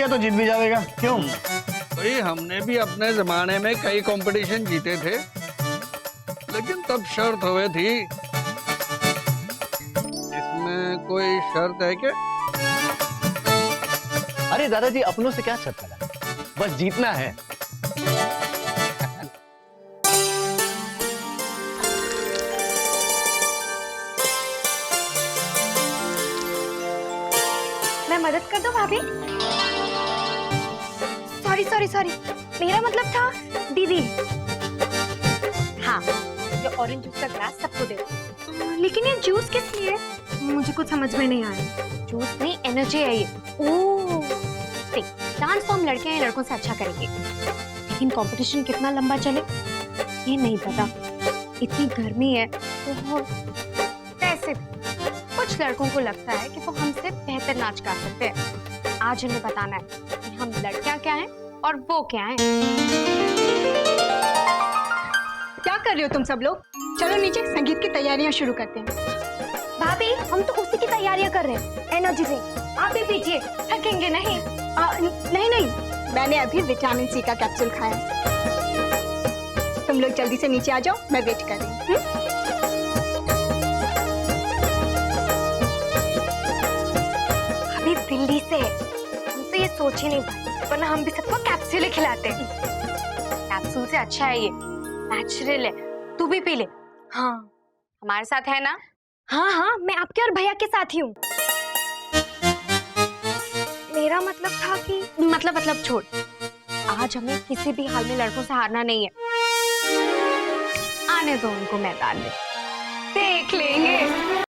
गया तो जीत भी जाएगा, क्यों? भाई हमने भी अपने जमाने में कई कंपटीशन जीते थे, लेकिन तब शर्त हुई थी। इसमें कोई शर्त है क्या? अरे दादाजी, अपनों से क्या शर्त लगा, बस जीतना है। मैं मदद कर दूं भाभी? सॉरी सॉरी सॉरी, मेरा मतलब था दीदी। हाँ, ये ऑरेंज जूस का ग्लास सबको दे दो। लेकिन ये जूस किस लिए? मुझे कुछ समझ में नहीं आया। जूस नहीं, एनर्जी है ये। ओह, देख, डांस फॉर्म लड़के हैं लड़कों से अच्छा करेंगे, लेकिन कंपटीशन कितना लंबा चले ये नहीं पता। इतनी गर्मी है तो वैसे कुछ लड़कों को लगता है कि वो हमसे बेहतर नाच गा सकते हैं। आज उन्हें बताना है कि हम लड़कियां क्या हैं और वो क्या हैं। क्या कर रहे हो तुम सब लोग? चलो नीचे संगीत की तैयारियां शुरू करते हैं। भाभी, हम तो उसी की तैयारियां कर रहे हैं। एनर्जी ड्रिंक आप भी पीजिए, थकेंगे नहीं। नहीं नहीं, मैंने अभी विटामिन सी का कैप्सूल खाया। तुम लोग जल्दी से नीचे आ जाओ, मैं वेट कर रही हूँ। अभी दिल्ली से हम तो ये सोच ही नहीं पाए, वरना हम भी सबको कैप्सूल ही खिलाते हैं। कैप्सूल से अच्छा है ये, नेचुरल है। तू भी पी ले। हाँ, हमारे साथ है ना? हाँ हाँ, मैं आपके और भैया के साथ ही हूँ। मेरा मतलब था कि मतलब छोड़। आज हमें किसी भी हाल में लड़कों से हारना नहीं है। आने दो उनको मैदान में, देख लेंगे।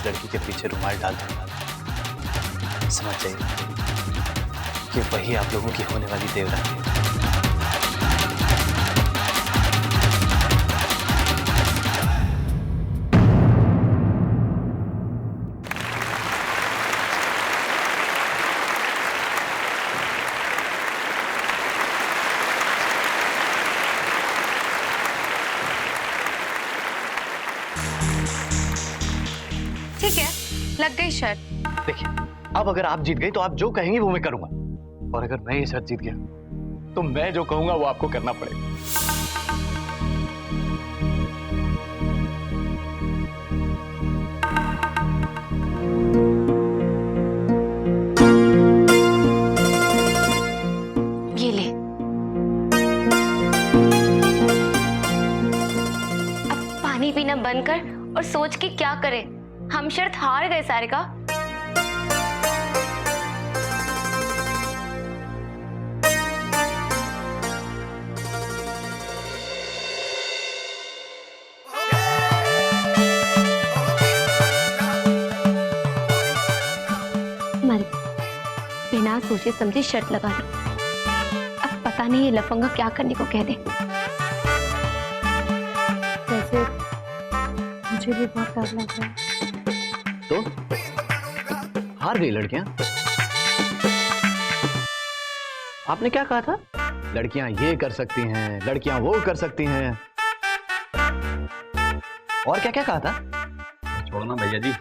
जिस लड़की के पीछे रुमाल डाल दूंगा, समझ जाइए कि वही आप लोगों की होने वाली देवरानी है। ठीक है, लग गई शर्त। देखिए, अब अगर आप जीत गई तो आप जो कहेंगी वो मैं करूंगा, और अगर मैं ये शर्त जीत गया तो मैं जो कहूंगा वो आपको करना पड़ेगा। ये ले। अब पानी पीना बंद कर और सोच के क्या करें। हम शर्त हार गए सारिका। मर बिना सोचे समझे शर्त लगा दी। अब पता नहीं ये लफंगा क्या करने को कह दे। वैसे मुझे भी बहुत डर लग रहा है। तो हार गई लड़कियां। आपने क्या कहा था? लड़कियां ये कर सकती हैं, लड़कियां वो कर सकती हैं, और क्या क्या कहा था? छोड़ो ना भैया जी,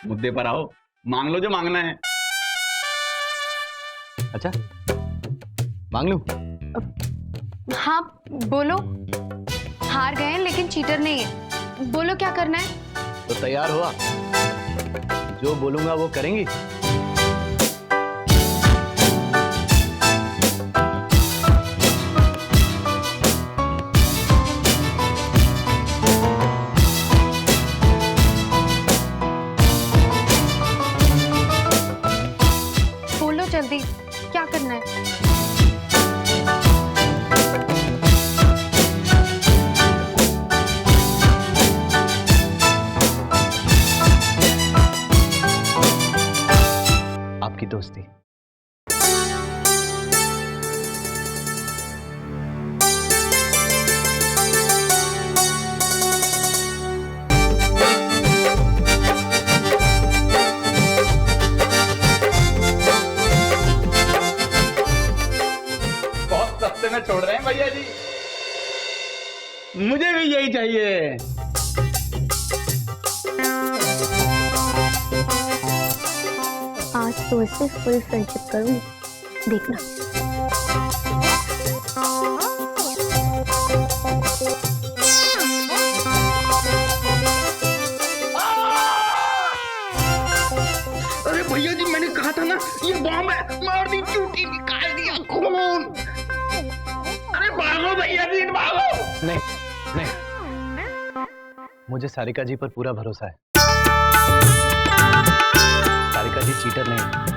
मुद्दे पर आओ, मांग लो जो मांगना है। अच्छा, मांग लूं? हाँ बोलो। हार गए हैं लेकिन चीटर नहीं है। बोलो क्या करना है। तो तैयार हो आप? जो बोलूंगा वो करेंगी? बोलो जल्दी, क्या करना है। आपकी दोस्ती। बहुत सस्ते में छोड़ रहे हैं भैया जी, मुझे भी यही चाहिए। आज तो इससे फुल फ्रेंडशिप करूंगी, देखना। अरे भैया जी, मैंने कहा था ना ये बॉम्ब है, मार दी, चूटी निकाल दिया, खून। अरे भागो भैया जी, भागो। नहीं नहीं, मुझे सारिका जी पर पूरा भरोसा है। सारिका जी चीटर नहीं है।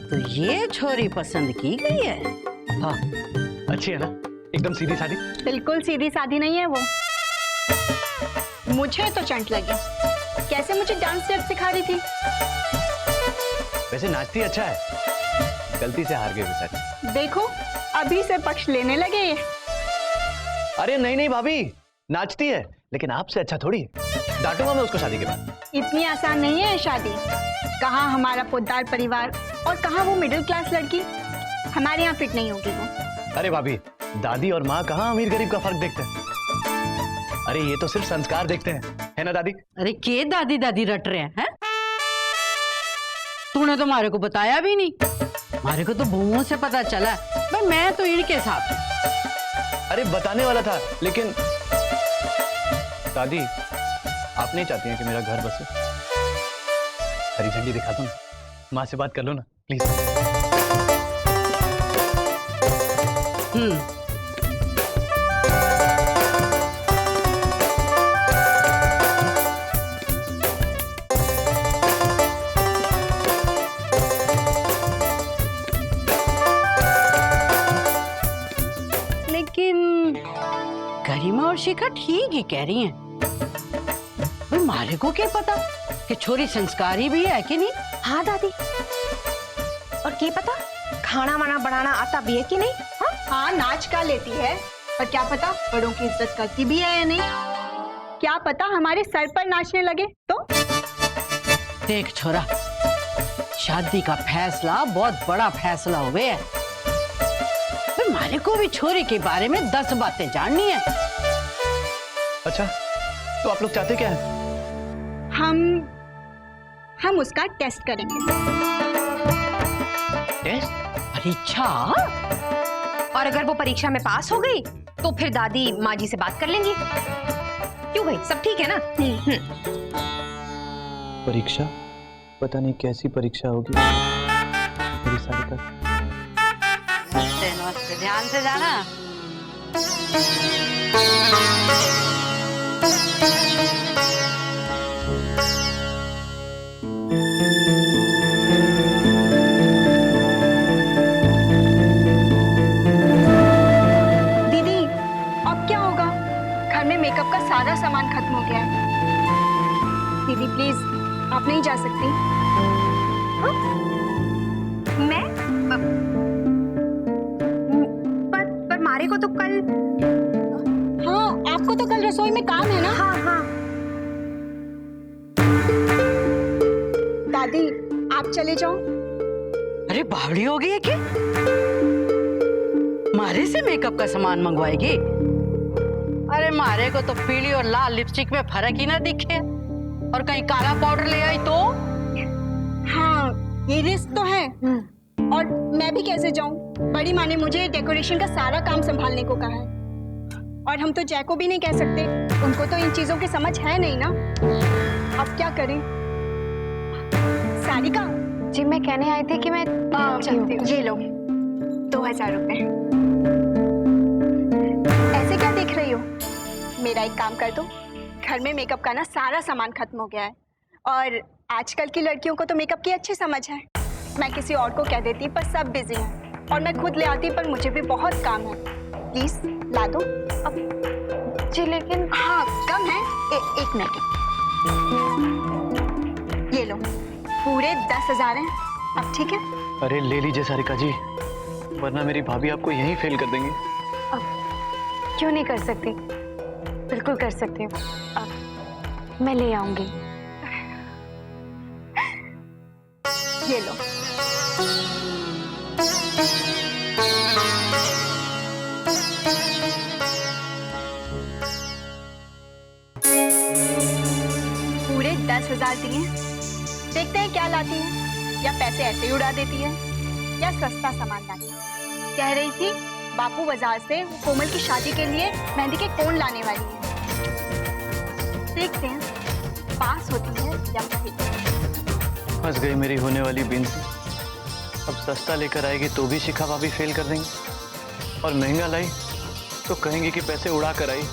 तो ये छोरी पसंद की गई है। हाँ, अच्छी है ना, एकदम सीधी सादी। बिल्कुल सीधी सादी नहीं है वो। मुझे तो चंट लगी, कैसे मुझे डांस स्टेप सिखा रही थी। वैसे नाचती अच्छा है, गलती से हार गई बेचारी। देखो अभी से पक्ष लेने लगे ये। अरे नहीं नहीं भाभी, नाचती है लेकिन आपसे अच्छा थोड़ी है। डांटूंगा मैं उसको शादी के बाद। इतनी आसान नहीं है शादी। कहाँ हमारा पोद्दार परिवार और कहाँ वो मिडिल क्लास लड़की। हमारे यहाँ फिट नहीं होगी वो। अरे भाभी, दादी और माँ कहाँ अमीर गरीब का फर्क देखते हैं। अरे ये तो सिर्फ संस्कार देखते हैं। है ना दादी? अरे के दादी दादी रट रहे हैं? तूने तो मारे को बताया भी नहीं। मारे को तो बहुओं से पता चला भाई, मैं तो इनके साथ हूं। अरे बताने वाला था, लेकिन दादी आप नहीं चाहती हैं कि मेरा घर बसे? हरी झंडी दिखा दो ना, माँ से बात कर लो ना प्लीज। लेकिन गरिमा और शिखा ठीक ही कह रही हैं। भाई मारे को क्या पता कि छोरी संस्कारी भी है कि नहीं? हाँ दादी, और क्या पता खाना वाना बनाना आता भी है कि नहीं? हाँ, नाच का लेती है, पर क्या पता बड़ों की इज्जत करती भी है या नहीं। क्या पता हमारे सर पर नाचने लगे तो। देख छोरा, शादी का फैसला बहुत बड़ा फैसला हुए है। भाई मारे को भी छोरी के बारे में 10 बातें जाननी है। अच्छा, तो आप लोग चाहते क्या है? हम उसका टेस्ट करेंगे। टेस्ट? परीक्षा? और अगर वो परीक्षा में पास हो गई तो फिर दादी माँ जी से बात कर लेंगी। क्यों भाई, सब ठीक है ना? परीक्षा? पता नहीं कैसी परीक्षा होगी मेरी सारिका। नमस्ते, ध्यान से जाना। दीदी, अब क्या होगा? घर में मेकअप का सारा सामान खत्म हो गया है। दीदी प्लीज, आप नहीं जा सकती? मैं पर मारे को तो कल। हाँ, आपको तो कल रसोई में काम है ना। हाँ हाँ। दादी, आप चले जाओ। अरे बावड़ी हो गई है क्या? मारे से मेकअप का सामान मंगवाएगी? अरे मारे को तो पीली और लाल लिपस्टिक में फर्क ही ना दिखे, और कहीं काला पाउडर ले आई तो? हाँ, ये रिस्क तो है। और मैं भी कैसे जाऊं? बड़ी माँ ने मुझे डेकोरेशन का सारा काम संभालने को कहा है, और हम तो जय को भी नहीं कह सकते, उनको तो इन चीजों की समझ है नहीं ना। अब क्या करें? सारिका जी, मैं कहने आई थी कि मैं चलती हूँ। ये लो 2000 रुपए। ऐसे क्या देख रही हो? मेरा एक काम कर दो, घर में मेकअप का ना सारा सामान खत्म हो गया है, और आजकल की लड़कियों को तो मेकअप की अच्छी समझ है। मैं किसी और को कह देती पर सब बिजी हैं, और मैं खुद ले आती पर मुझे भी बहुत काम है। प्लीज ला दो। अब जी लेकिन हाँ, कम है। एक मिनट, ये लो, पूरे 10,000 हैं। अब ठीक है? अरे ले लीजिए सारिका जी, वरना मेरी भाभी आपको यहीं फेल कर देंगी। क्यों नहीं कर सकती? बिल्कुल कर सकती हूँ। मैं ले आऊंगी। ये लो। पूरे 10,000 दिए। देखते हैं क्या लाती है, या पैसे ऐसे ही उड़ा देती है, या सस्ता सामान लाती है। कह रही थी बापू बाजार से कोमल की शादी के लिए मेहंदी के कोन लाने वाली है। देखते हैं पास होती है या फिर। फंस गई मेरी होने वाली बिंसी। अब सस्ता लेकर आएगी तो भी शिखा भाभी फेल कर देंगी, और महंगा लाई तो कहेंगी कि पैसे उड़ा कर आई।